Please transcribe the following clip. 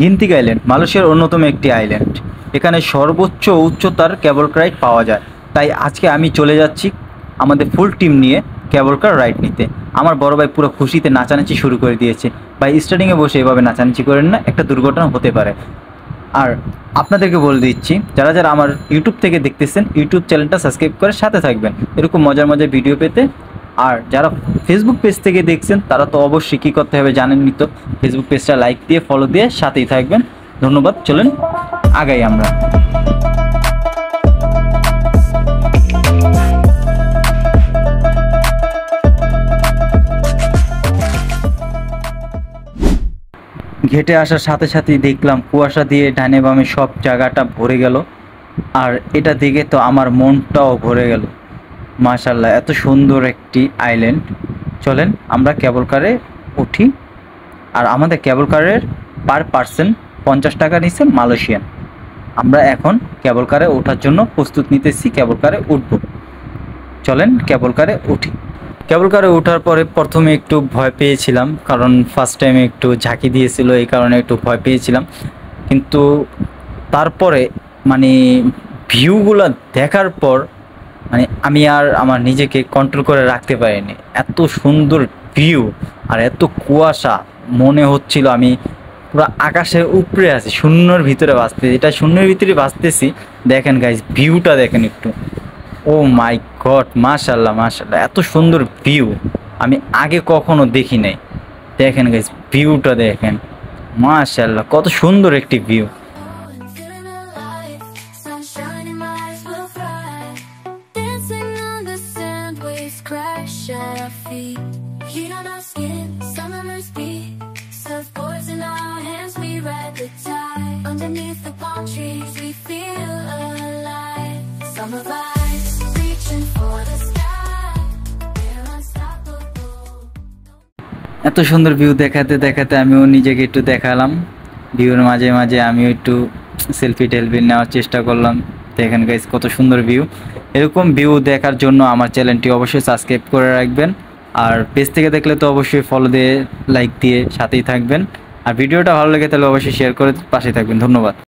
গিন্তিক island মালয়েশিয়ার অন্যতম একটি আইল্যান্ড। এখানে সর্বোচ্চ উচ্চতার ক্যাবল রাইড পাওয়া যায়। তাই আজকে আমি চলে যাচ্ছি আমাদের ফুল টিম নিয়ে ক্যাবল কার রাইড নিতে। আমার বড় ভাই পুরো খুশিতে নাচানাচি শুরু করে দিয়েছে। ভাই স্টার্টিংয়ে বসে এভাবে নাচানাচি করেন না, একটা দুর্ঘটনা হতে পারে। আর আপনাদেরকে বলে দিচ্ছি, যারা যারা আমার ইউটিউব থেকে দেখতেছেন ইউটিউব চ্যানেলটা সাবস্ক্রাইব করে সাথে থাকবেন এরকম মজার মজার ভিডিও পেতে। আর যারা ফেসবুক পেজ থেকে দেখছেন তারা তো অবশ্যই কী করতে হবে জানেননি তো, ফেসবুক পেজটা লাইক দিয়ে ফলো দিয়ে সাথেই থাকবেন। ধন্যবাদ। চলেন আগাই আমরা। ঘেটে আসার সাথে সাথেই দেখলাম কুয়াশা দিয়ে ডানে বামে সব জায়গাটা ভরে গেল। আর এটা দেখে তো আমার মনটাও ভরে গেল। মাশাআল্লাহ, এত সুন্দর একটি আইল্যান্ড। চলেন আমরা কেবল কারে উঠি। আর আমাদের কেবল কারের পার পার্সন 50 টাকা নিচ্ছে মালয়েশিয়ান। আমরা এখন কেবল কারে ওঠার জন্য প্রস্তুত নিতেছি, কেবল কারে উঠব। চলেন কেবল কারে উঠি। কেবল কারে ওঠার পরে প্রথমে একটু ভয় পেয়েছিলাম, কারণ ফার্স্ট টাইমে একটু ঝাঁকি দিয়েছিল, এই কারণে একটু ভয় পেয়েছিলাম। কিন্তু তারপরে মানে ভিউগুলো দেখার পর মানে আমি আর আমার নিজেকে কন্ট্রোল করে রাখতে পারিনি। এত সুন্দর ভিউ আর এত কুয়াশা, মনে হচ্ছিল আমি পুরো আকাশের উপরে আছি, শূন্যর ভিতরে ভাসতেছি। এটা শূন্যের ভিতরে ভাসতেছি। দেখেন গাইজ, ভিউটা দেখেন একটু। ও মাই গড, মাশাআল্লাহ মাশাআল্লাহ, এত সুন্দর ভিউ আমি আগে কখনো দেখি নাই। দেখেন গাইজ, ভিউটা দেখেন, মাশাআল্লাহ কত সুন্দর একটি ভিউ। এত সুন্দর ভিউ দেখাতে দেখাতে আমিও নিজেকে একটু দেখালাম। ভিউর মাঝে মাঝে আমিও একটু সেলফি টেলফি নেওয়ার চেষ্টা করলাম। দেখেন গাইস কত সুন্দর ভিউ। এরকম ভিউ দেখার জন্য আমার চ্যানেলটি অবশ্যই সাবস্ক্রাইব করে রাখবেন। আর পেজ থেকে দেখলে তো অবশ্যই ফলো দিয়ে লাইক দিয়ে সাথেই থাকবেন। আর ভিডিওটা ভালো লাগে তাহলে অবশ্যই শেয়ার করে পাশে থাকবেন। ধন্যবাদ।